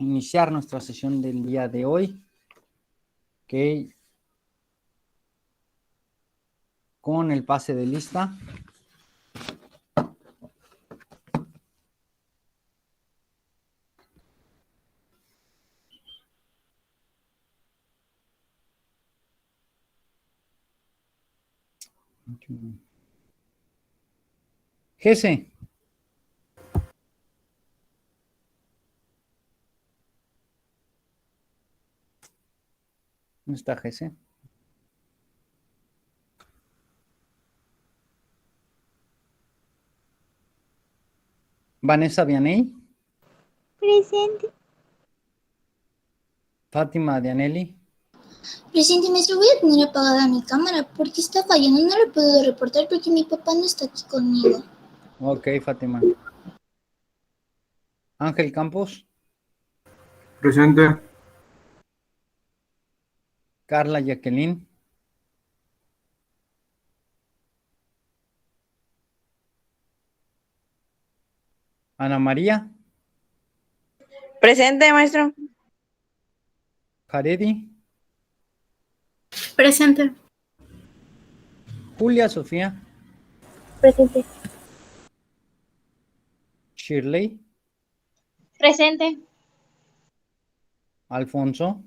Iniciar nuestra sesión del día de hoy, okay, con el pase de lista. Jesse. ¿Dónde está Jesse? Vanessa Vianey. Presente. Fátima Dianelli. Presente, maestro. Voy a tener apagada mi cámara porque está fallando. No lo he podido reportar porque mi papá no está aquí conmigo. Ok, Fátima. Ángel Campos. Presente. Carla Jacqueline. Ana María. Presente, maestro. Jaredi. Presente. Julia Sofía. Presente. Shirley. Presente. Alfonso.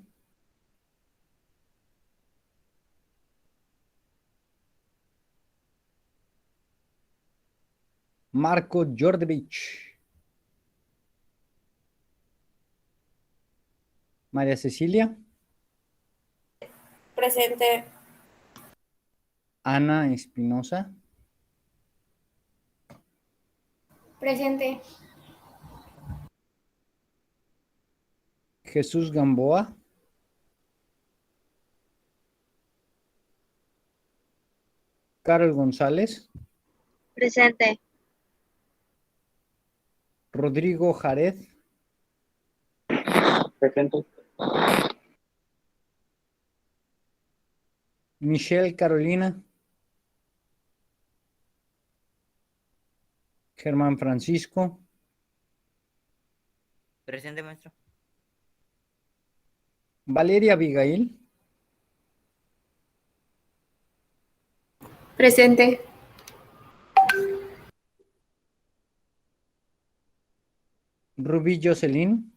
Marco Jordevich. María Cecilia. Presente. Ana Espinosa. Presente. Jesús Gamboa. Carol González. Presente. Rodrigo Jared. Presente. Michelle Carolina. Germán Francisco. Presente, maestro. Valeria Abigail. Presente. Rubí Jocelyn.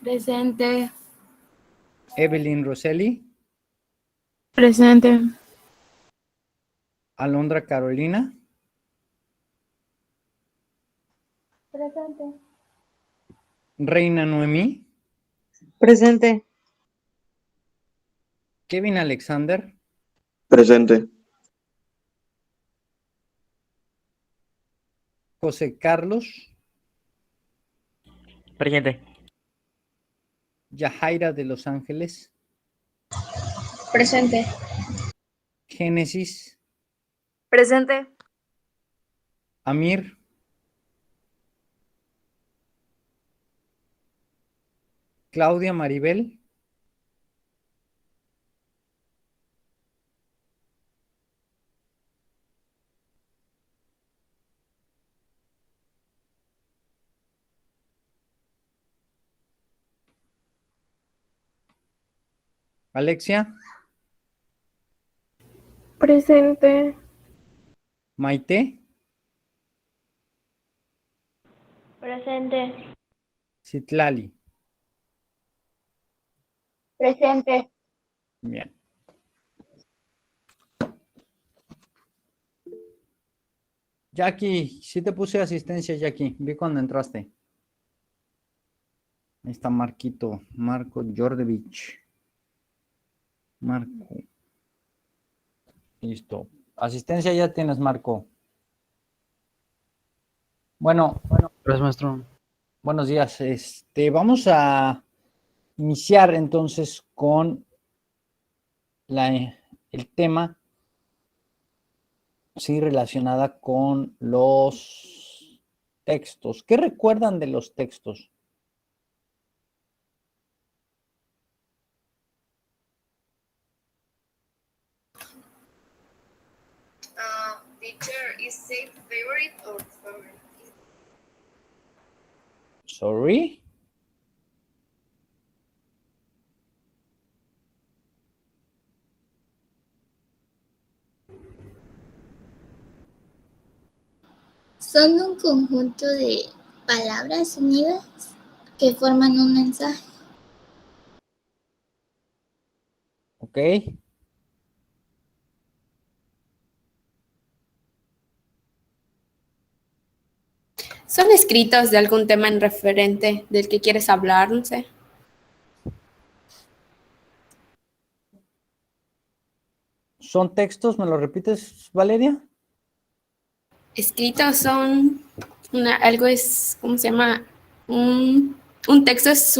Presente. Evelyn Rosselli. Presente. Alondra Carolina. Presente. Reina Noemí. Presente. Kevin Alexander. Presente. José Carlos. Presente. Yajaira de Los Ángeles. Presente. Génesis. Presente. Amir. Claudia Maribel. Alexia. Presente. Maite. Presente. Citlali. Presente. Bien. Jackie, sí te puse asistencia, Jackie. Vi cuando entraste. Ahí está Marquito. Marco Jordevich. Marco. Listo. Asistencia ya tienes, Marco. Bueno. Gracias, maestro. Buenos días. Vamos a iniciar entonces con el tema, sí, relacionada con los textos. ¿Qué recuerdan de los textos? Teacher, is it favorite or favorite? Sorry. Son un conjunto de palabras unidas que forman un mensaje. ¿Ok? ¿Son escritos de algún tema en referente del que quieres hablar? No sé. ¿Son textos? ¿Me lo repites, Valeria? Escritos son algo es, ¿cómo se llama? Un texto es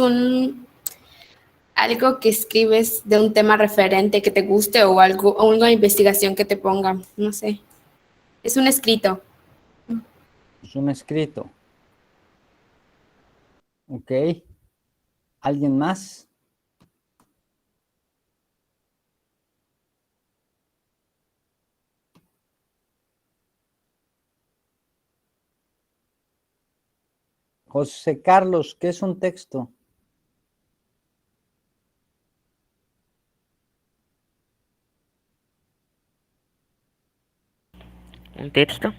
algo que escribes de un tema referente que te guste o algo, o una investigación que te ponga, no sé. Es un escrito. Es un escrito. ¿Ok? ¿Alguien más? José Carlos, ¿qué es un texto? ¿Un texto?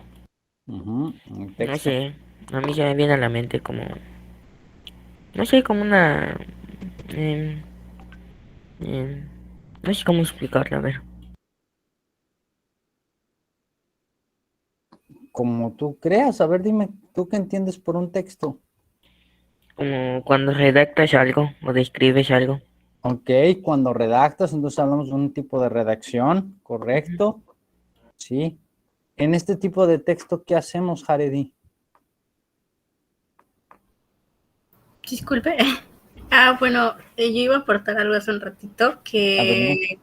Ujú, un No texto. sé, a mí se me viene a la mente como, no sé, como una, em, em, no sé cómo explicarlo, a ver, Como tú creas. A ver, dime, ¿tú qué entiendes por un texto? como cuando redactas algo o describes algo. Ok, cuando redactas, entonces hablamos de un tipo de redacción, Ujú. ¿correcto? Sí. En este tipo de texto, ¿qué hacemos, Jaredi? Disculpe. Bueno, yo iba a aportar algo hace un ratito A ver, dime.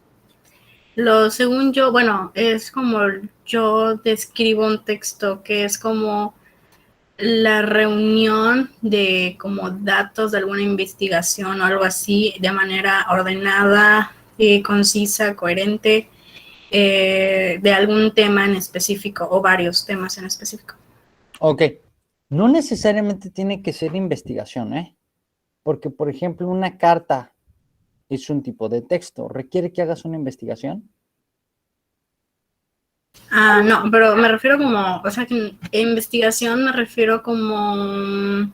que según yo, bueno, es como yo describo un texto que es como la reunión de como datos de alguna investigación o algo así de manera ordenada, concisa, coherente, de algún tema en específico o varios temas en específico. Ok, no necesariamente tiene que ser investigación, ¿eh? Porque, por ejemplo, una carta es un tipo de texto. ¿Requiere que hagas una investigación? No, pero me refiero como, o sea, que en investigación me refiero como,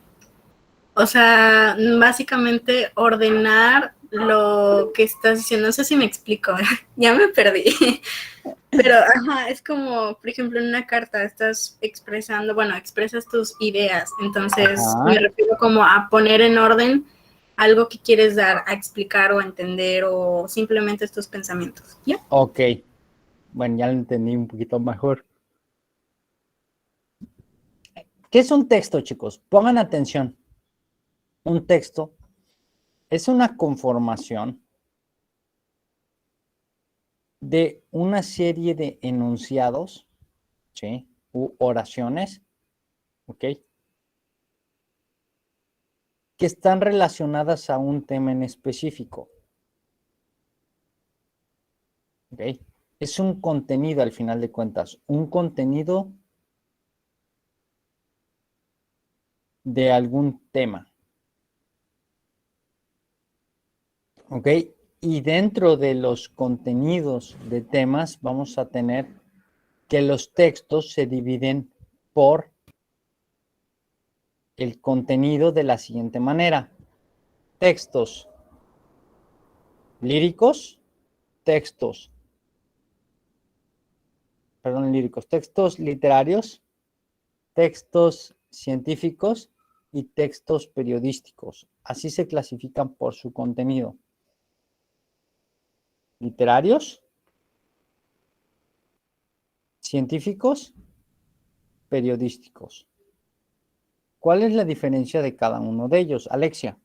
o sea, básicamente ordenar lo que estás diciendo. No sé si me explico, ya me perdí. Pero, ajá, es como, por ejemplo, en una carta estás expresando, bueno, expresas tus ideas. Entonces, me Ajá. refiero como a poner en orden algo que quieres dar, a explicar o a entender o simplemente tus pensamientos. ¿Ya? Ok, bueno, ya lo entendí un poquito mejor. ¿Qué es un texto, chicos? Pongan atención. Un texto es una conformación de una serie de enunciados, ¿sí? U oraciones, ¿ok? Que están relacionadas a un tema en específico, ¿ok? Es un contenido al final de cuentas, un contenido de algún tema, ¿ok? Y dentro de los contenidos de temas vamos a tener que los textos se dividen por el contenido de la siguiente manera. Textos líricos, textos, perdón, líricos, textos literarios, textos científicos y textos periodísticos. Así se clasifican por su contenido. Literarios, científicos, periodísticos. ¿Cuál es la diferencia de cada uno de ellos? Alexia.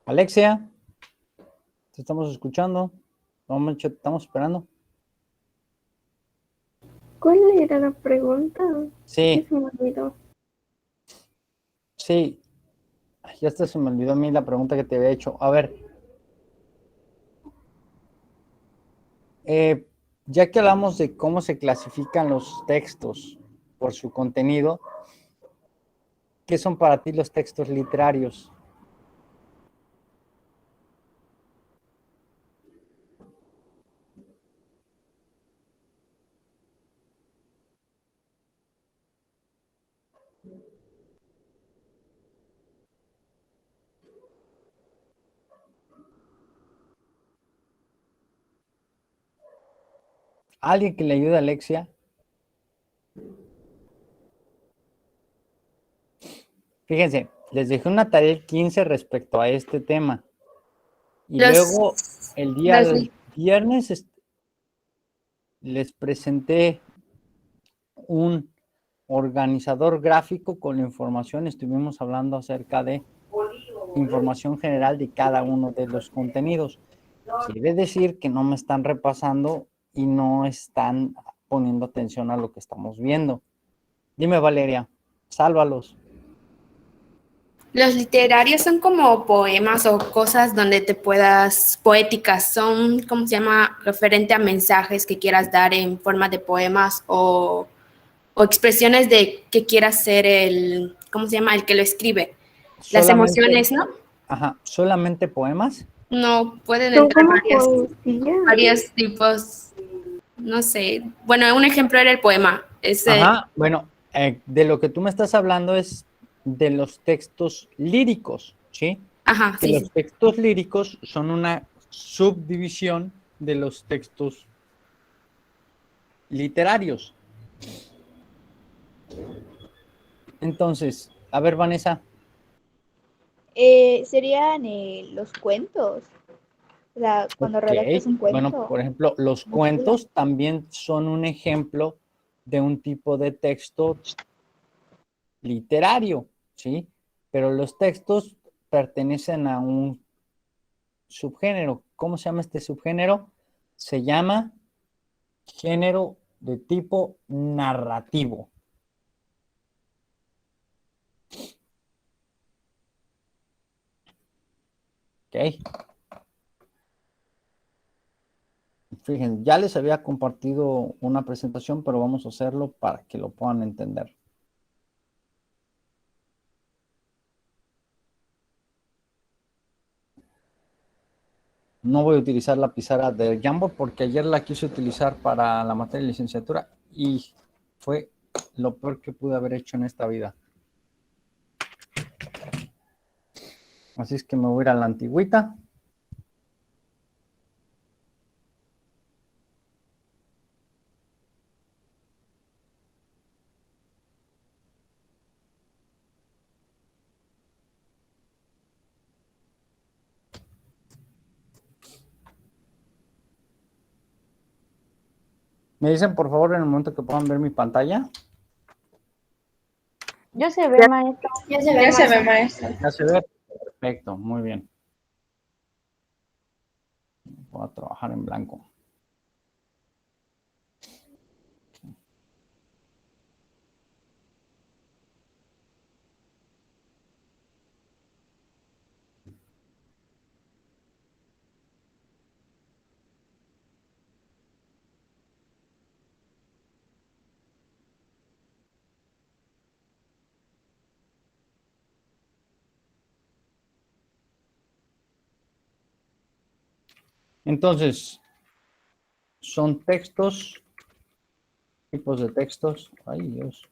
Alexia. Te estamos escuchando. No, Mencho, te estamos esperando. ¿Cuál era la pregunta? Sí, Se me olvidó. sí. Ay, ya hasta se me olvidó a mí la pregunta que te había hecho. A ver, ya que hablamos de cómo se clasifican los textos por su contenido, ¿qué son para ti los textos literarios? ¿Alguien que le ayude a Alexia? Fíjense, les dejé una tarea el 15 respecto a este tema. Y Los, luego el día los, viernes les presenté un organizador gráfico con la información. Estuvimos hablando acerca de información general de cada uno de los contenidos. Quiere decir que no me están repasando y no están poniendo atención a lo que estamos viendo. Dime, Valeria, sálvalos. los literarios son como poemas o cosas donde te puedas, poéticas, son, ¿cómo se llama? Referente a mensajes que quieras dar en forma de poemas o expresiones de que quieras ser el, ¿cómo se llama? El que lo escribe. Las Solamente, emociones, ¿no? ajá, solamente poemas. No, pueden Son entrar como poesía. varios tipos, no sé. Bueno, un ejemplo era el poema. Ajá, bueno, de lo que tú me estás hablando es de los textos líricos, ¿sí? Ajá, Que sí, los sí. textos líricos son una subdivisión de los textos literarios. Entonces, a ver, Vanessa. Serían los cuentos. O sea, cuando Ok, redactas un bueno, cuento. por ejemplo, los Novela. cuentos también son un ejemplo de un tipo de texto literario, ¿sí? Pero los textos pertenecen a un subgénero. ¿Cómo se llama este subgénero? Se llama género de tipo narrativo. ¿Ok? Fíjense, ya les había compartido una presentación, pero vamos a hacerlo para que lo puedan entender. No voy a utilizar la pizarra de Jamboard porque ayer la quise utilizar para la materia de licenciatura y fue lo peor que pude haber hecho en esta vida. Así es que me voy a ir a la antigüita. Me dicen por favor en el momento que puedan ver mi pantalla. Yo se ve, maestro. Ya se ve, maestro. Ya se ve. Perfecto, muy bien. Voy a trabajar en blanco. Entonces, son textos, tipos de textos. Ay, Dios.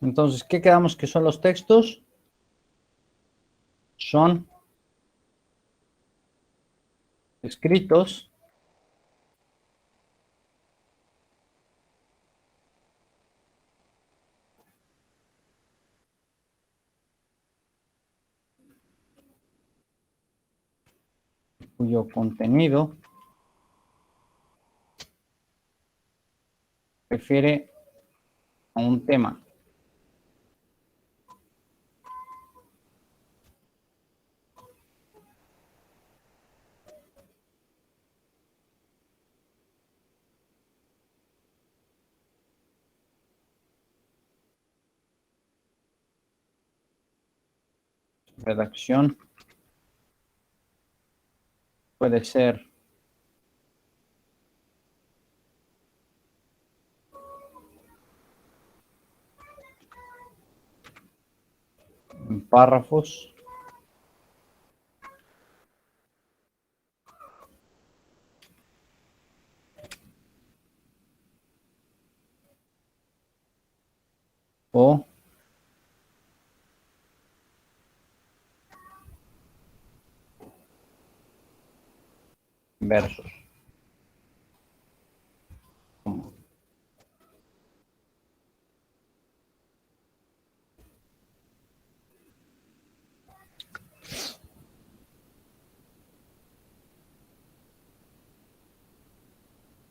Entonces, ¿qué quedamos que son los textos? Son escritos cuyo contenido refiere a un tema. Redacción puede ser en párrafos, o versos.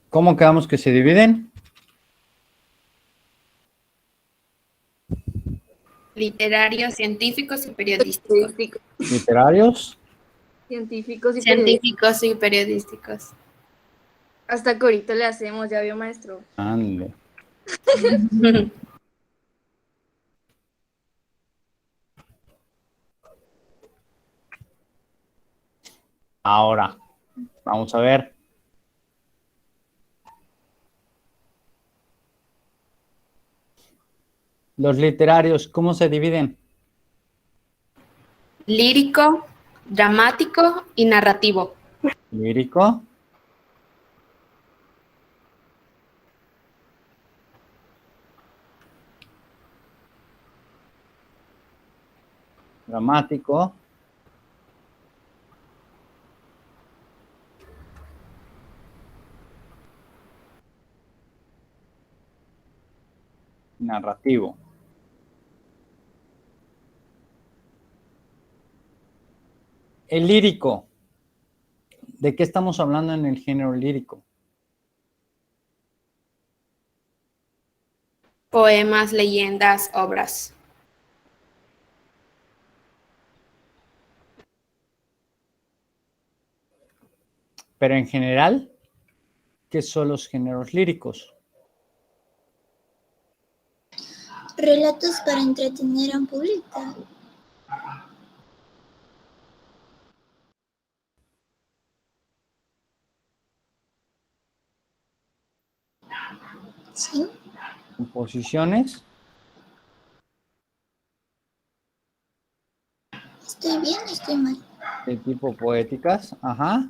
¿Cómo quedamos que se dividen? Literarios, científicos y periodísticos. Literarios. Científicos y periodistas. Científicos y periodísticos. Hasta corito le hacemos, ya vio, maestro. Ande. Ahora, vamos a ver. Los literarios, ¿cómo se dividen? Lírico, dramático y narrativo. Lírico. Dramático. Narrativo. El lírico. ¿De qué estamos hablando en el género lírico? Poemas, leyendas, obras. Pero en general, ¿qué son los géneros líricos? Relatos para entretener a un público. Sí, Composiciones. estoy bien, estoy mal. De tipo poéticas. Ajá.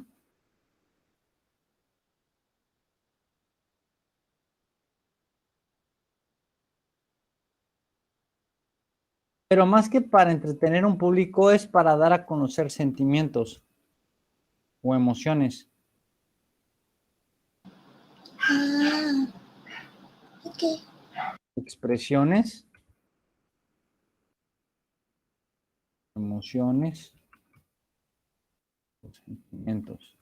Pero más que para entretener a un público, es para dar a conocer sentimientos o emociones. Ah, ok. Expresiones, emociones, o sentimientos.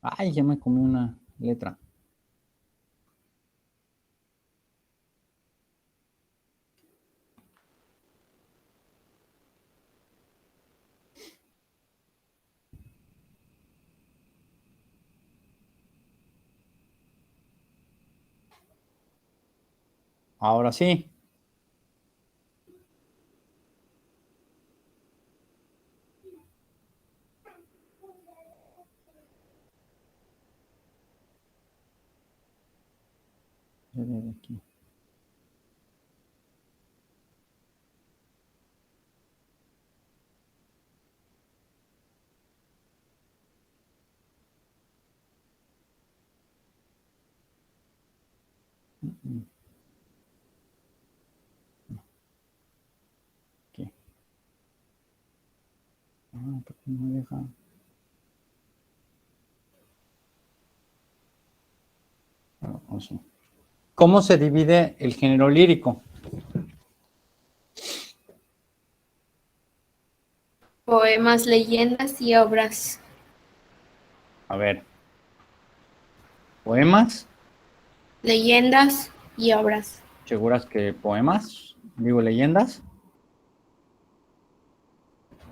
Ay, ya me comí una letra. Ahora sí. Aquí. Aquí. Ah, ¿por qué no me deja? No sé. ¿Cómo se divide el género lírico? Poemas, leyendas y obras. A ver. ¿Poemas? Leyendas y obras. ¿Seguras que poemas? Digo, leyendas.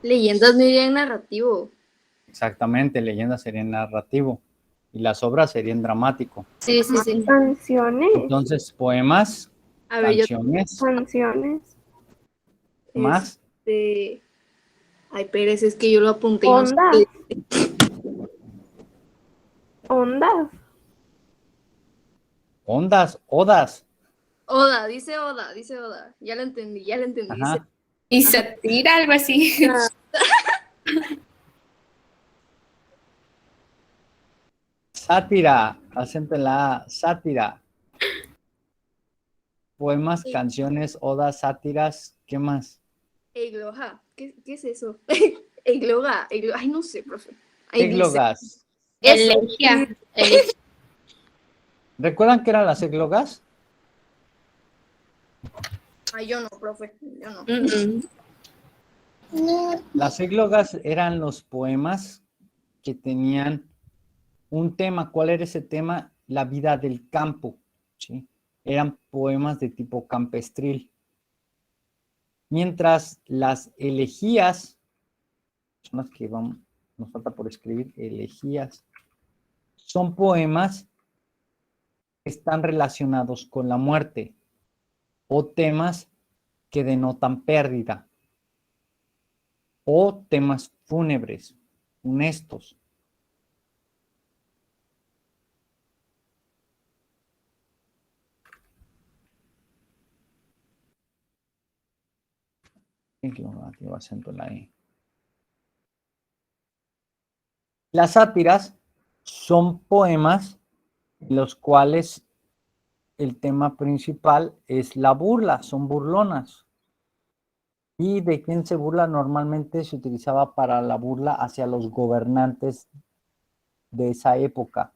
Leyendas no irían narrativo. Exactamente, leyendas serían narrativo y las obras serían dramático. Sí, sí, sí. Canciones. Entonces, poemas, A ver, canciones, Canciones. más, Ay, Pérez, es que yo lo apunté y no sé Ondas. qué. Ondas. ondas, odas. Oda, dice Oda, dice Oda. Ya lo entendí, ya lo entendí. Ajá. Y satira, algo así. Sátira, acento en la A, sátira. Poemas, Sí. canciones, odas, sátiras, ¿qué más? Egloja. ¿Qué es eso? Egloga. Ay, no sé, profe. Ahí dice. Églogas. Eso. Elegía. ¿Recuerdan qué eran las églogas? Ay, yo no, profe. Yo no. No, Las églogas eran los poemas que tenían un tema. ¿Cuál era ese tema? La vida del campo, ¿sí? Eran poemas de tipo campestril. Mientras las elegías, son las que nos falta por escribir, elegías, son poemas que están relacionados con la muerte o temas que denotan pérdida o temas fúnebres, funestos. Acento en la E. Las sátiras son poemas en los cuales el tema principal es la burla, son burlonas. ¿Y de quién se burla? Normalmente se utilizaba para la burla hacia los gobernantes de esa época.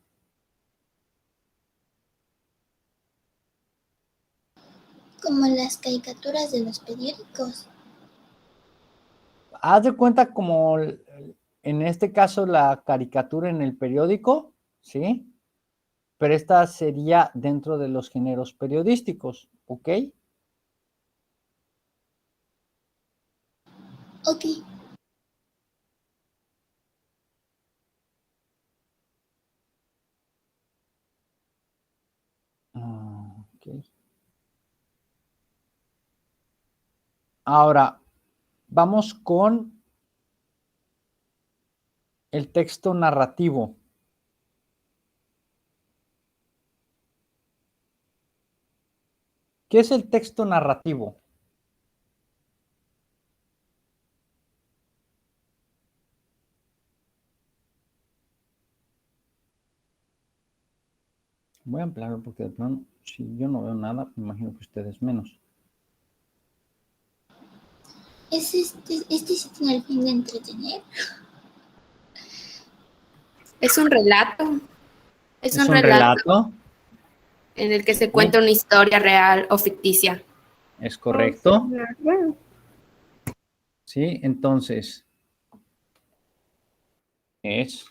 como las caricaturas de los periódicos. Haz de cuenta como en este caso la caricatura en el periódico, ¿sí? Pero esta sería dentro de los géneros periodísticos, ¿ok? Ok. Ok. Ahora, vamos con el texto narrativo. ¿Qué es el texto narrativo? Voy a ampliarlo porque de plano, si yo no veo nada, me imagino que ustedes menos. ¿Es este sí tiene el fin de entretener? Es un relato. ¿Es un relato? En el que se cuenta una historia real o ficticia. ¿Es correcto? Bueno, Sí, entonces es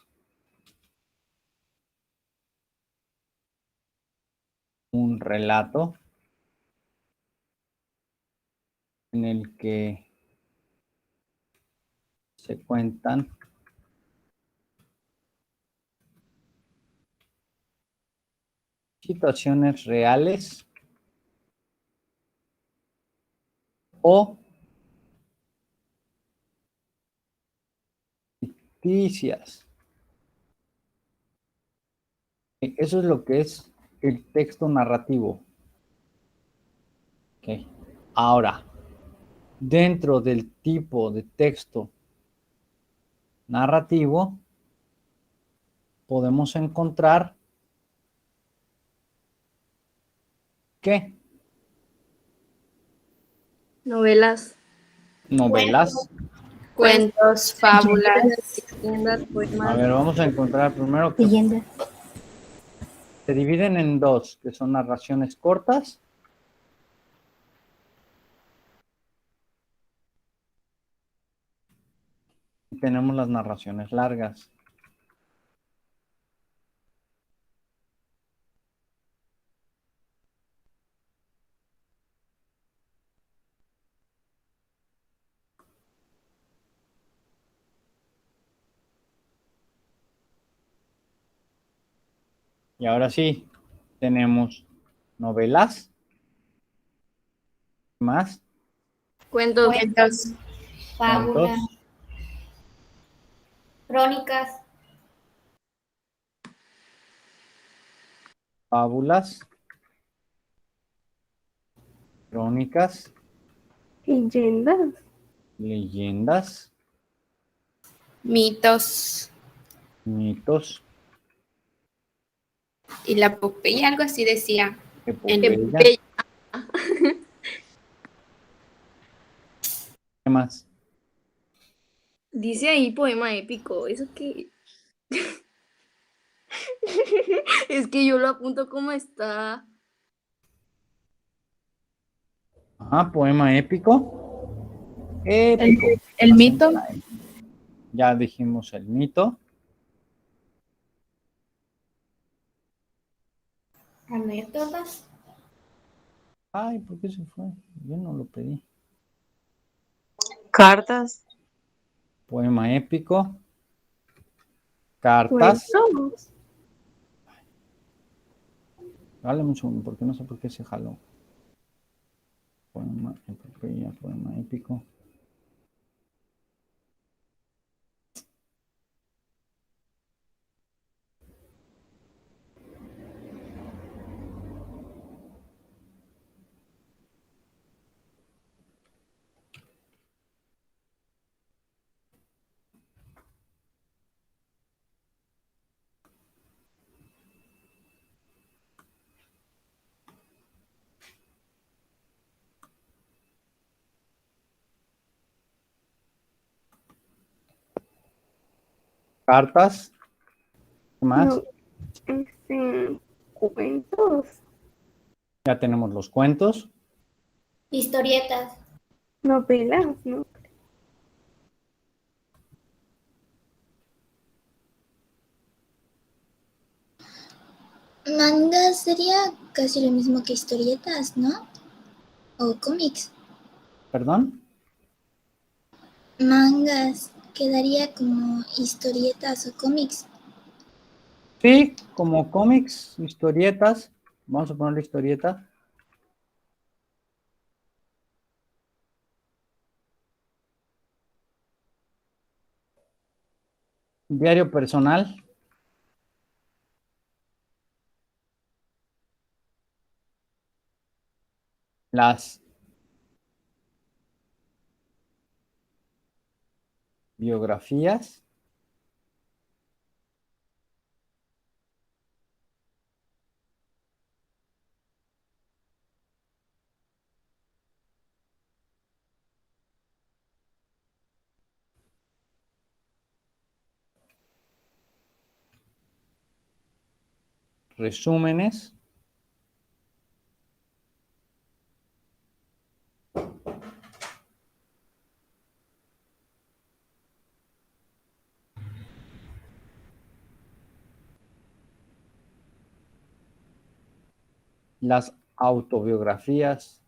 un relato en el que se cuentan situaciones reales o ficticias. Eso es lo que es el texto narrativo. Okay. Ahora, dentro del tipo de texto narrativo, podemos encontrar ¿qué? Novelas. Novelas. Cuentos, fábulas. Leyendas, A poemas. ver, vamos a encontrar primero Leyendas. Se dividen en dos, que son narraciones cortas y tenemos las narraciones largas. Y ahora sí, tenemos novelas, más Cuentos. Cuentos. cuentos, Crónicas. fábulas, crónicas, Leyendas. leyendas, Mitos. mitos, Y la epopeya, algo así decía. epopeya. Epopeya. ¿Qué más? Dice ahí poema épico. ¿Eso qué? Es que yo lo apunto como está. Poema épico. Épico. El mito. Ya dijimos el mito. Anécdotas. Ay, ¿por qué se fue? Yo no lo pedí. Cartas. Poema épico. Cartas. Cuentos. Dale un segundo, porque no sé por qué se jaló. Poema, epopeya, poema épico. Cartas. ¿Qué más? No, cuentos. Ya tenemos los cuentos. Historietas. Novelas, ¿no? Manga sería casi lo mismo que historietas, ¿no? O cómics. ¿Perdón? Mangas quedaría como historietas o cómics. Sí, como cómics, historietas. Vamos a ponerle historieta. Diario personal. Las biografías. Resúmenes. Las autobiografías.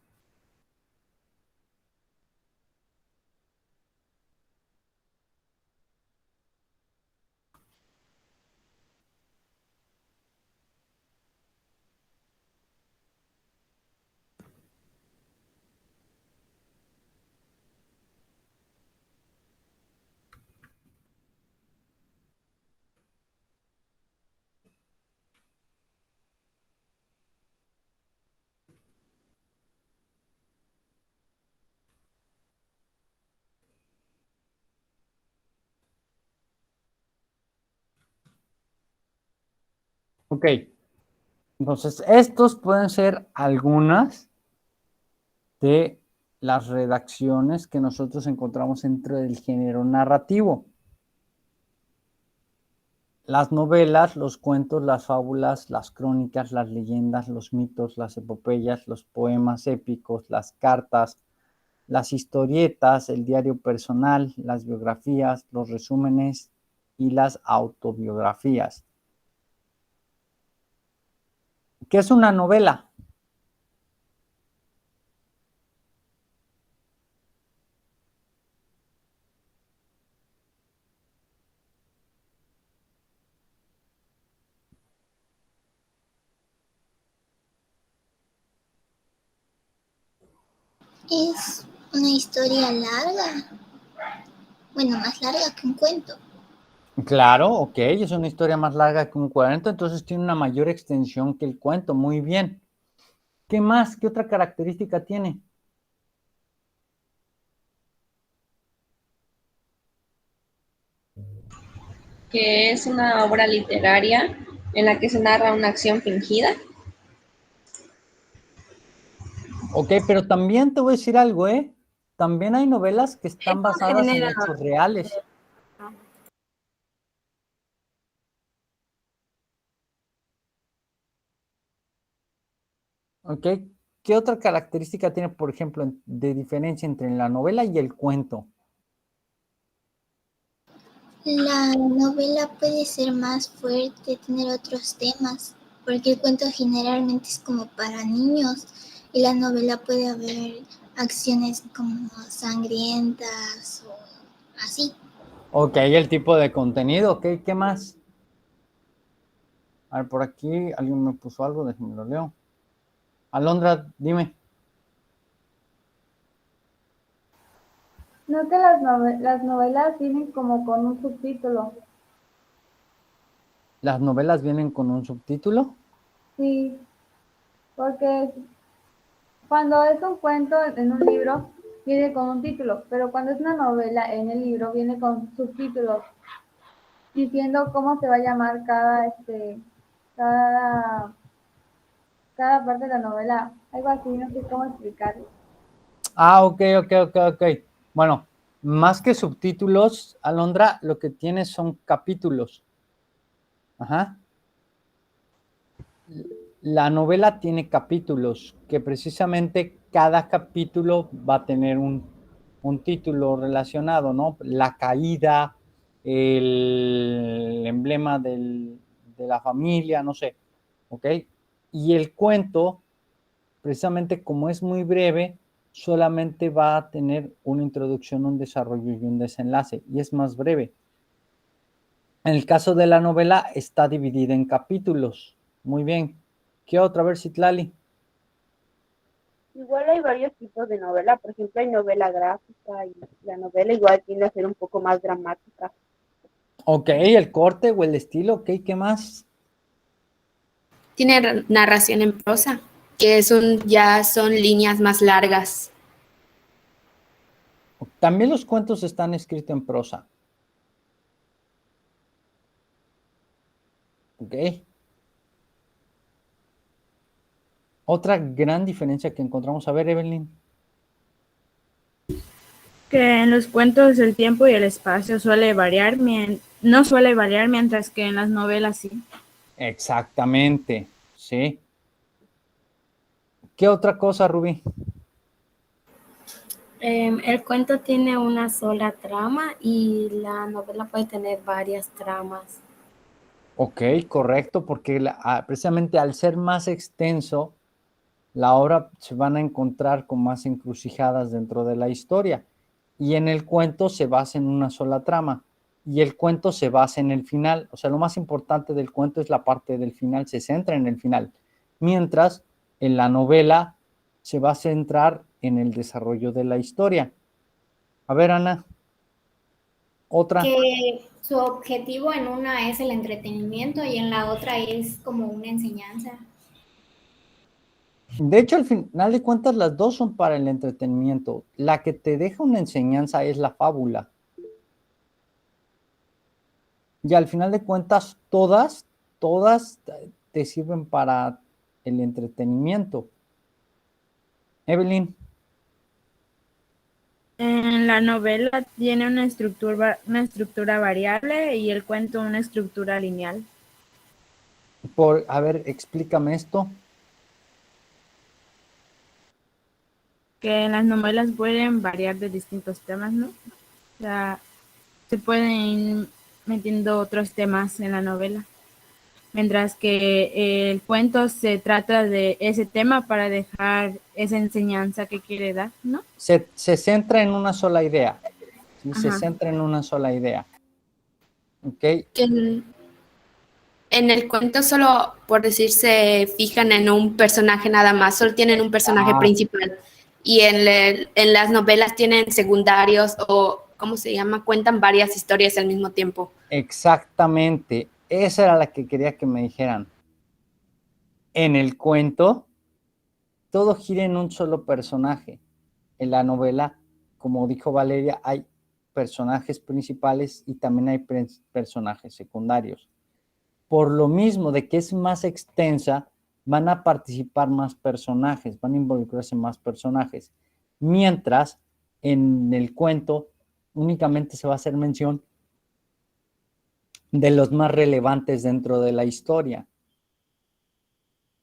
Ok. Entonces, estos pueden ser algunas de las redacciones que nosotros encontramos dentro del género narrativo. Las novelas, los cuentos, las fábulas, las crónicas, las leyendas, los mitos, las epopeyas, los poemas épicos, las cartas, las historietas, el diario personal, las biografías, los resúmenes y las autobiografías. ¿Qué es una novela? Es una historia larga. Bueno, más larga que un cuento. Claro, ok, es una historia más larga que un cuento, entonces tiene una mayor extensión que el cuento. Muy bien. ¿Qué más? ¿Qué otra característica tiene? Que es una obra literaria en la que se narra una acción fingida. Ok, pero también te voy a decir algo, ¿eh? También hay novelas que están basadas en hechos reales. Ok, ¿qué otra característica tiene, por ejemplo, de diferencia entre la novela y el cuento? La novela puede ser más fuerte, tener otros temas, porque el cuento generalmente es como para niños y la novela puede haber acciones como sangrientas o así. Ok, el tipo de contenido, ok, ¿qué más? A ver, por aquí alguien me puso algo, déjenme lo leo. Alondra, dime. No que las novelas vienen como con un subtítulo. ¿Las novelas vienen con un subtítulo? Sí, porque cuando es un cuento en un libro viene con un título, pero cuando es una novela en el libro viene con subtítulos diciendo cómo se va a llamar cada, cada parte de la novela. Algo así, no sé cómo explicarlo. Ah, ok. Bueno, más que subtítulos, Alondra, lo que tiene son capítulos. Ajá. La novela tiene capítulos, que precisamente cada capítulo va a tener un título relacionado, ¿no? La caída, el emblema de la familia, no sé, ¿ok? Y el cuento, precisamente como es muy breve, solamente va a tener una introducción, un desarrollo y un desenlace, y es más breve. En el caso de la novela, está dividida en capítulos. Muy bien. ¿Qué otra? A ver, Citlali. Igual hay varios tipos de novela, por ejemplo, hay novela gráfica y la novela igual tiende a ser un poco más dramática. Ok, el corte o el estilo, ok, ¿qué más? Tiene narración en prosa, que ya son líneas más largas. También los cuentos están escritos en prosa. Ok. Otra gran diferencia que encontramos. A ver, Evelyn. Que en los cuentos el tiempo y el espacio suele variar, no suele variar, mientras que en las novelas sí. Exactamente, sí. ¿Qué otra cosa, Rubí? El cuento tiene una sola trama y la novela puede tener varias tramas. Ok, correcto, porque precisamente al ser más extenso, la obra se van a encontrar con más encrucijadas dentro de la historia. Y en el cuento se basa en una sola trama. Y el cuento se basa en el final. O sea, lo más importante del cuento es la parte del final, se centra en el final. Mientras en la novela se va a centrar en el desarrollo de la historia. A ver, Ana, otra. Que su objetivo en una es el entretenimiento y en la otra es como una enseñanza. De hecho, al final de cuentas, las dos son para el entretenimiento. La que te deja una enseñanza es la fábula. Y al final de cuentas, todas te sirven para el entretenimiento. Evelyn. En la novela tiene una estructura variable y el cuento una estructura lineal. A ver, explícame esto. Que las novelas pueden variar de distintos temas, ¿no? O sea, se pueden ir metiendo otros temas en la novela. Mientras que el cuento se trata de ese tema para dejar esa enseñanza que quiere dar, ¿no? Se centra en una sola idea. ¿Sí? Se Ajá. centra en una sola idea. ¿Ok? Que en el cuento solo, por decir, se fijan en un personaje nada más, solo tienen un personaje principal. Y en las novelas tienen secundarios o, ¿cómo se llama? Cuentan varias historias al mismo tiempo. Exactamente. Esa era la que quería que me dijeran. En el cuento, todo gira en un solo personaje. En la novela, como dijo Valeria, hay personajes principales y también hay personajes secundarios. Por lo mismo de que es más extensa, van a participar más personajes, van a involucrarse más personajes. Mientras, en el cuento, únicamente se va a hacer mención de los más relevantes dentro de la historia.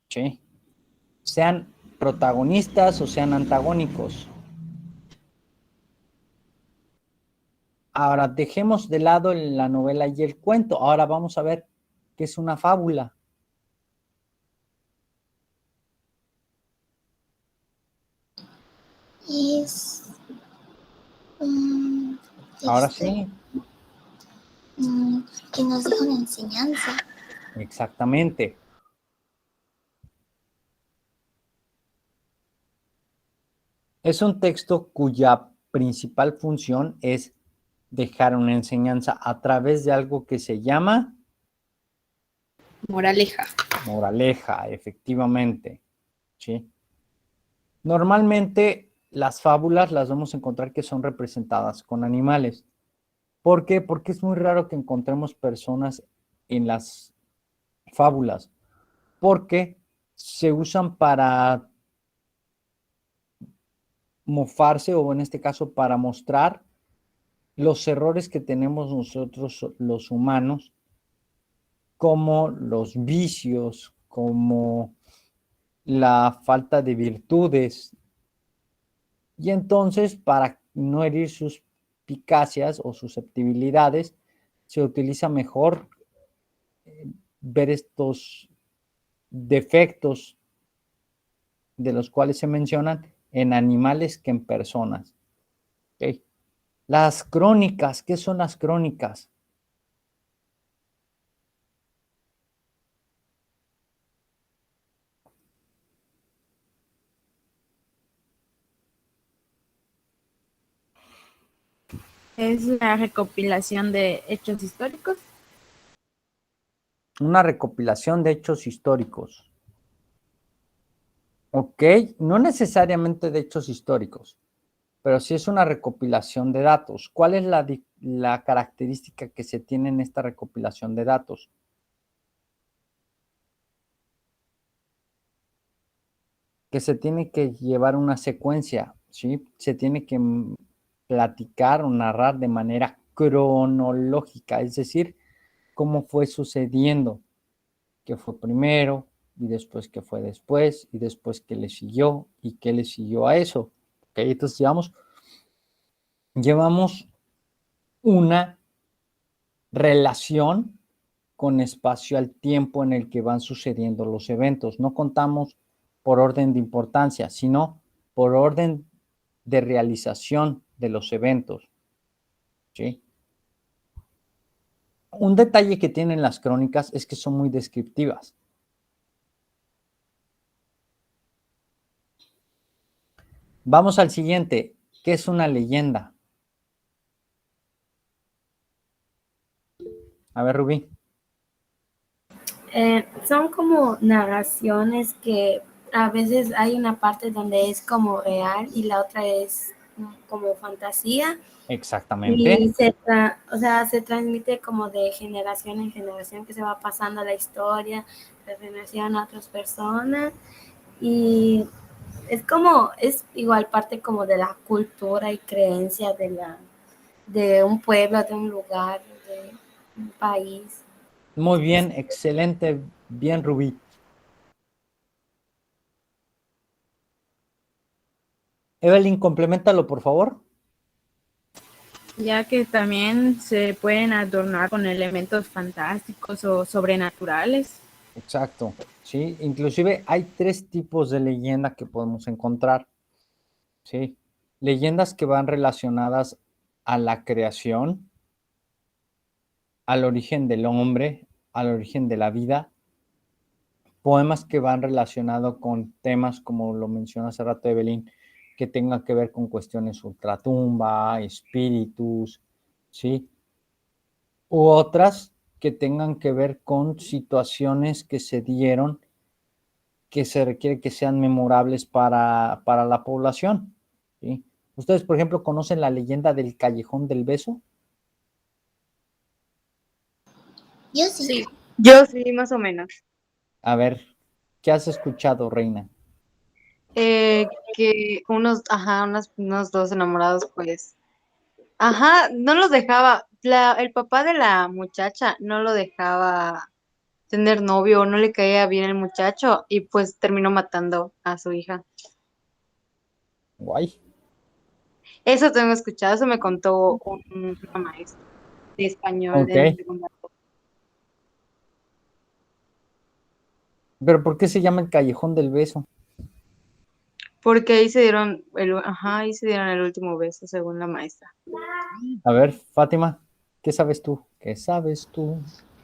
¿Sí? Sean protagonistas o sean antagónicos. Ahora, dejemos de lado la novela y el cuento. Ahora vamos a ver qué es una fábula. Es un Ahora texto sí. Que nos deja una enseñanza. Exactamente. Es un texto cuya principal función es dejar una enseñanza a través de algo que se llama moraleja. Moraleja, efectivamente. ¿Sí? Normalmente las fábulas las vamos a encontrar que son representadas con animales. ¿Por qué? Porque es muy raro que encontremos personas en las fábulas, porque se usan para mofarse o en este caso para mostrar los errores que tenemos nosotros los humanos, como los vicios, como la falta de virtudes. Y entonces, para no herir sus picacias o susceptibilidades, se utiliza mejor ver estos defectos de los cuales se mencionan en animales que en personas. ¿Okay? Las crónicas, ¿qué son las crónicas? Es la recopilación de hechos históricos. Una recopilación de hechos históricos. Ok, no necesariamente de hechos históricos, pero sí es una recopilación de datos. ¿Cuál es la característica que se tiene en esta recopilación de datos? Que se tiene que llevar una secuencia, ¿sí? Se tiene que platicar o narrar de manera cronológica, es decir, cómo fue sucediendo, qué fue primero y después qué fue después y después qué le siguió y qué le siguió a eso. ¿Okay? Entonces llevamos una relación con espacio al tiempo en el que van sucediendo los eventos. No contamos por orden de importancia, sino por orden de realización de los eventos. ¿Sí? Un detalle que tienen las crónicas es que son muy descriptivas. Vamos al siguiente. ¿Qué es una leyenda? A ver, Rubí. Son como narraciones que a veces hay una parte donde es como real y la otra es como fantasía. Exactamente. Y se transmite como de generación en generación, que se va pasando la historia de generación a otras personas. Y es igual parte como de la cultura y creencia de un pueblo, de un lugar, de un país. Muy bien, excelente, bien, Rubí. Evelyn, compleméntalo, por favor. Ya que también se pueden adornar con elementos fantásticos o sobrenaturales. Exacto, sí. Inclusive hay 3 tipos de leyenda que podemos encontrar, sí. Leyendas que van relacionadas a la creación, al origen del hombre, al origen de la vida. Poemas que van relacionados con temas, como lo mencionó hace rato Evelyn, que tengan que ver con cuestiones ultratumba, espíritus, ¿sí? U otras que tengan que ver con situaciones que se dieron, que se requiere que sean memorables para la población, ¿sí? ¿Ustedes, por ejemplo, conocen la leyenda del Callejón del Beso? Yo sí. Yo sí, más o menos. A ver, ¿qué has escuchado, Reina? Que unos dos enamorados, pues, no los dejaba, el papá de la muchacha no lo dejaba tener novio, no le caía bien el muchacho y pues terminó matando a su hija. Guay. Eso tengo escuchado, eso me contó una maestra de español Ok. de secundaria. ¿Pero por qué se llama el Callejón del Beso? Porque ahí se dieron el último beso, según la maestra. A ver, Fátima, ¿qué sabes tú? ¿Qué sabes tú?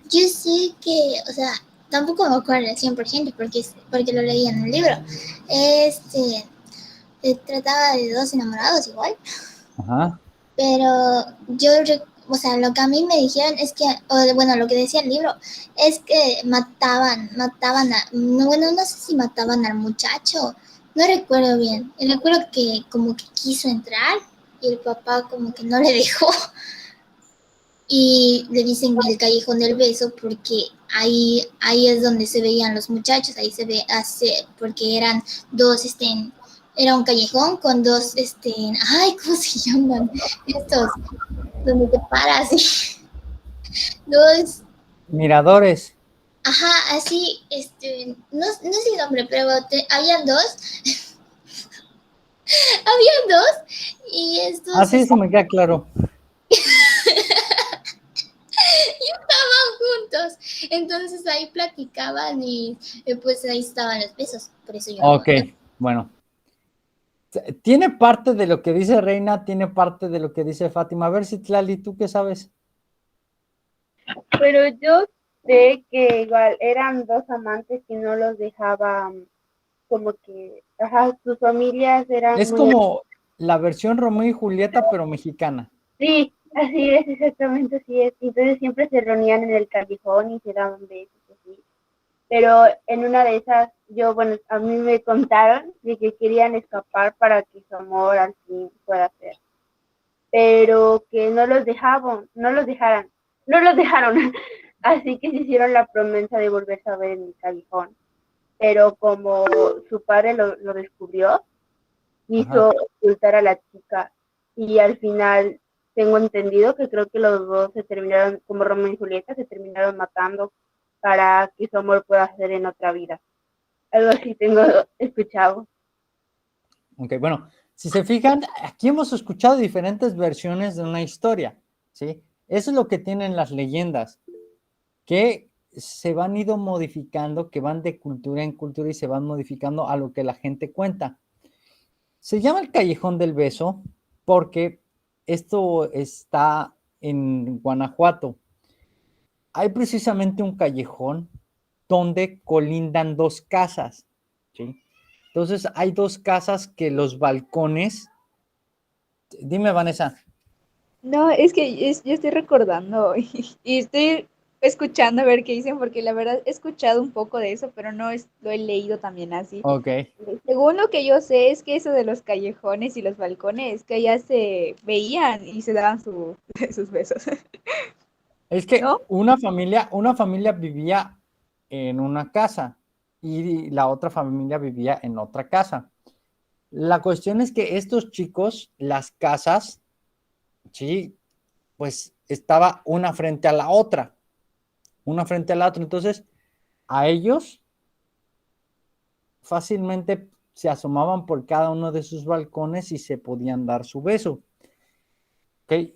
Yo sé que, o sea, tampoco me acuerdo al 100% porque lo leí en un libro. Trataba de 2 enamorados igual, Ajá. pero o sea, lo que a mí me dijeron es que, bueno, lo que decía el libro, es que mataban no sé si mataban al muchacho, no recuerdo bien. Recuerdo que como que quiso entrar y el papá como que no le dejó. Y le dicen el Callejón del Beso porque ahí es donde se veían los muchachos, ahí se ve, porque eran 2, era un callejón con 2, ¿cómo se llaman? Estos, donde te paras, 2, Miradores. ajá, así, no sé el nombre, pero habían 2, habían 2, y estos... Así eso me queda claro. Y estaban juntos, entonces ahí platicaban y pues ahí estaban los besos, por eso yo Ok, bueno. Tiene parte de lo que dice Reina, tiene parte de lo que dice Fátima. A ver, Citlali, ¿tú qué sabes? Pero yo sé que igual eran 2 amantes que no los dejaban, como que, sus familias eran Es muy... como la versión Romeo y Julieta, pero mexicana. Sí, así es, exactamente así es. Entonces siempre se reunían en el callejón y se daban besos así. Pero en una de esas, a mí me contaron de que querían escapar para que su amor al fin pueda ser. Pero que no los dejaron. Así que se hicieron la promesa de volverse a ver en el callejón. Pero como su padre lo descubrió, quiso ocultar a la chica. Y al final tengo entendido que creo que los dos se terminaron, como Romeo y Julieta, se terminaron matando para que su amor pueda ser en otra vida. Algo así tengo escuchado. Ok, bueno, si se fijan, aquí hemos escuchado diferentes versiones de una historia, ¿sí? Eso es lo que tienen las leyendas, que se van ido modificando, que van de cultura en cultura y se van modificando a lo que la gente cuenta. Se llama el Callejón del Beso porque esto está en Guanajuato. Hay precisamente un callejón donde colindan 2 casas, ¿sí? Entonces hay 2 casas que los balcones... Dime, Vanessa. No, es que yo estoy recordando y estoy escuchando a ver qué dicen, porque la verdad he escuchado un poco de eso, pero no lo he leído también así. Ok. Según lo que yo sé es que eso de los callejones y los balcones, que ya se veían y se daban sus besos. Es que una familia vivía en una casa y la otra familia vivía en otra casa. La cuestión es que estos chicos, las casas, sí, pues estaba una frente a la otra. Entonces, a ellos fácilmente se asomaban por cada uno de sus balcones y se podían dar su beso. ¿Okay?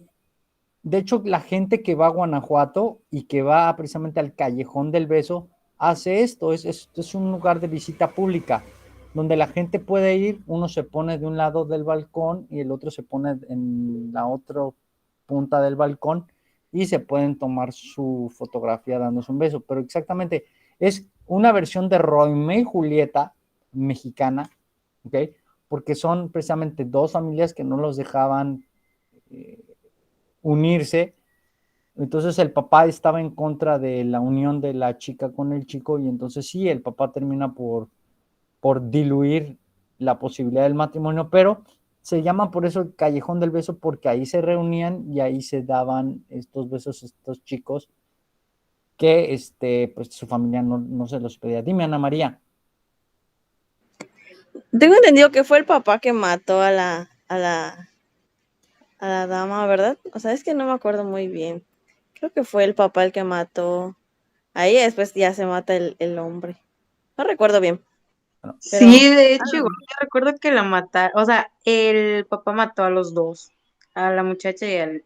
De hecho, la gente que va a Guanajuato y que va precisamente al Callejón del Beso hace esto. Es un lugar de visita pública donde la gente puede ir, uno se pone de un lado del balcón y el otro se pone en la otra punta del balcón y se pueden tomar su fotografía dándose un beso. Pero exactamente, es una versión de Romeo y Julieta mexicana, ¿ok? Porque son precisamente dos familias que no los dejaban unirse. Entonces el papá estaba en contra de la unión de la chica con el chico y entonces sí, el papá termina por diluir la posibilidad del matrimonio, pero se llama por eso el Callejón del Beso porque ahí se reunían y ahí se daban estos besos estos chicos que pues su familia no se los pedía. Dime, Ana María. Tengo entendido que fue el papá que mató a la dama, ¿verdad? O sea, es que no me acuerdo muy bien. Creo que fue el papá el que mató a ella, después ya se mata el hombre. No recuerdo bien. Pero, Sí, de hecho, igual yo recuerdo que la mataron, o sea, el papá mató a los dos, a la muchacha y al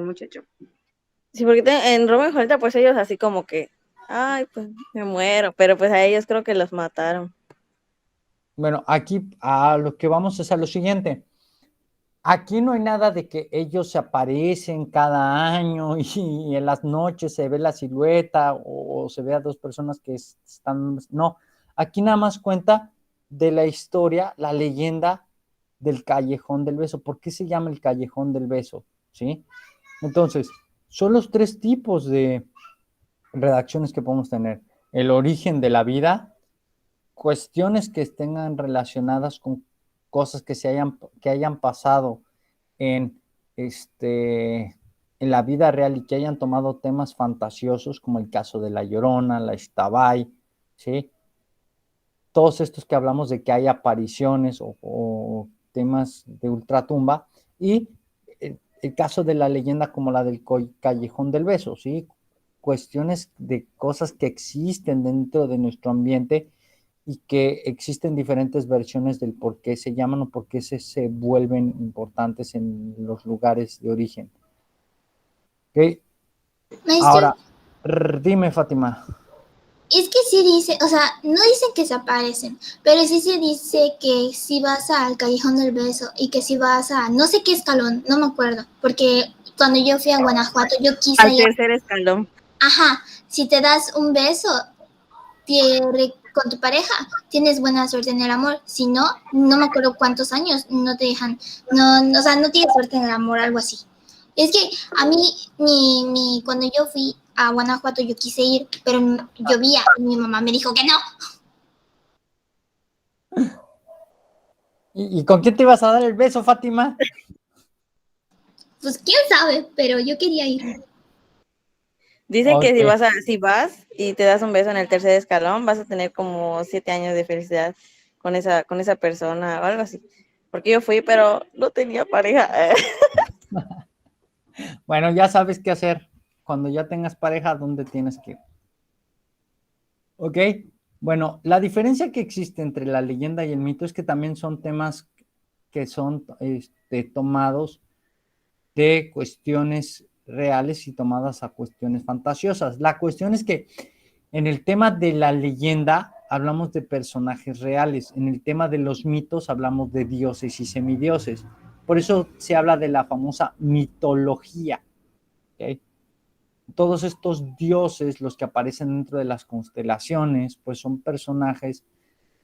muchacho. sí, porque en Romeo y Julieta, pues ellos así como que, ay, pues me muero, pero pues a ellos creo que los mataron. Bueno, aquí a lo que vamos es a lo siguiente. Aquí no hay nada de que ellos se aparecen cada año y en las noches se ve la silueta o se ve a dos personas que están... No, aquí nada más cuenta de la historia, la leyenda del Callejón del Beso. ¿Por qué se llama el Callejón del Beso? ¿Sí? Entonces, son los tres tipos de redacciones que podemos tener. El origen de la vida, cuestiones que estén relacionadas con cosas que hayan pasado en la vida real y que hayan tomado temas fantasiosos como el caso de La Llorona, la Ixtabay, ¿sí? Todos estos que hablamos de que hay apariciones o temas de ultratumba y el caso de la leyenda como la del Callejón del Beso, ¿sí? Cuestiones de cosas que existen dentro de nuestro ambiente y que existen diferentes versiones del por qué se llaman o por qué se vuelven importantes en los lugares de origen. ¿Okay? Maestro, Ahora, dime, Fátima. es que sí dice, o sea, no dicen que se aparecen, pero sí se dice que si vas al Callejón del Beso y que si vas a no sé qué escalón, no me acuerdo, porque cuando yo fui a Guanajuato yo quise Al ir. tercer escalón. Ajá, si te das un beso con tu pareja, tienes buena suerte en el amor. Si no, no me acuerdo cuántos años no te dejan, o sea, no tienes suerte en el amor, algo así. Es que a mí, cuando yo fui a Guanajuato, yo quise ir, pero llovía y mi mamá me dijo que no. ¿Y con quién te ibas a dar el beso, Fátima? Pues quién sabe, pero yo quería ir. Dicen que Ok. si vas y te das un beso en el tercer escalón, vas a tener como 7 años de felicidad con esa persona o algo así. Porque yo fui, pero no tenía pareja. Bueno, ya sabes qué hacer. Cuando ya tengas pareja, ¿dónde tienes que ir? ¿Ok? Bueno, la diferencia que existe entre la leyenda y el mito es que también son temas que son tomados de cuestiones reales y tomadas a cuestiones fantasiosas. La cuestión es que en el tema de la leyenda hablamos de personajes reales, en el tema de los mitos hablamos de dioses y semidioses. Por eso se habla de la famosa mitología. ¿Okay? Todos estos dioses, los que aparecen dentro de las constelaciones, pues son personajes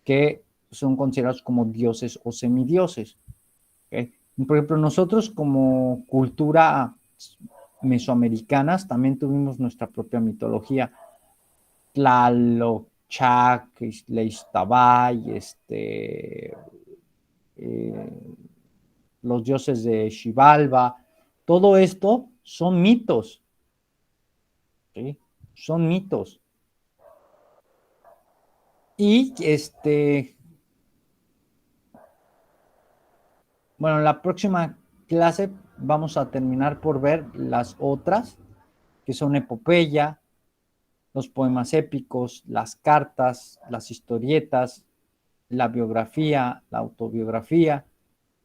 que son considerados como dioses o semidioses. ¿Okay? Por ejemplo, nosotros como cultura mesoamericanas también tuvimos nuestra propia mitología. Tlaloc, Chac, Ixtabay, los dioses de Xibalba, todo esto son mitos. ¿Sí? Son mitos. Y Bueno, la próxima clase vamos a terminar por ver las otras, que son epopeya, los poemas épicos, las cartas, las historietas, la biografía, la autobiografía,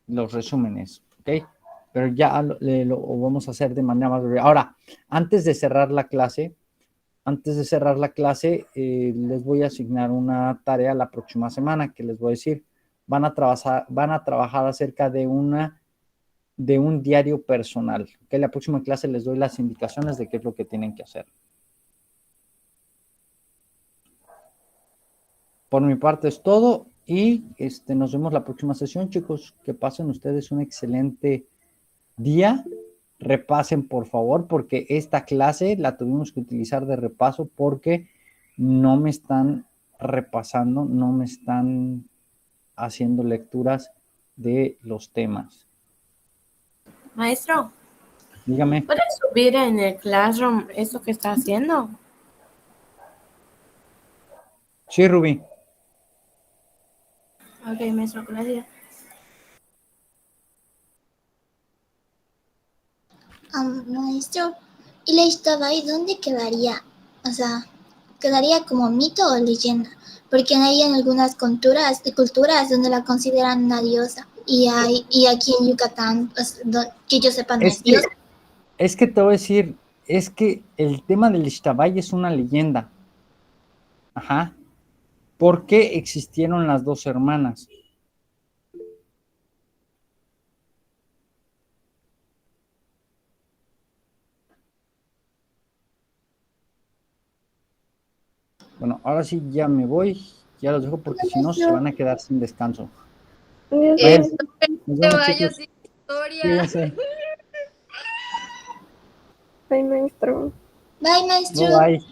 los resúmenes, ¿ok? Pero ya lo vamos a hacer de manera más breve. Ahora, antes de cerrar la clase, les voy a asignar una tarea la próxima semana que les voy a decir. Van a trabajar acerca de un diario personal. ¿Okay? La próxima clase les doy las indicaciones de qué es lo que tienen que hacer. Por mi parte es todo y nos vemos la próxima sesión, chicos. Que pasen ustedes un excelente día. Repasen, por favor, porque esta clase la tuvimos que utilizar de repaso porque no me están repasando, no me están haciendo lecturas de los temas. Maestro, Dígame. ¿puedes subir en el Classroom eso que está haciendo? Sí, Rubí. Ok, maestro, gracias. Maestro, ¿y la Ishtabai dónde quedaría? O sea, ¿quedaría como mito o leyenda? Porque hay en algunas culturas donde la consideran una diosa. Y aquí en Yucatán, pues, que yo sepa, no es diosa. Es que te voy a decir, es que el tema del Ixtabay es una leyenda. Ajá. ¿Por qué existieron las dos hermanas? Bueno, ahora sí ya me voy, ya los dejo porque si no se van a quedar sin descanso. Bueno, nos vemos, chicos. sin historia. Cuídense. Bye, maestro. Bye, maestro. Bye, bye.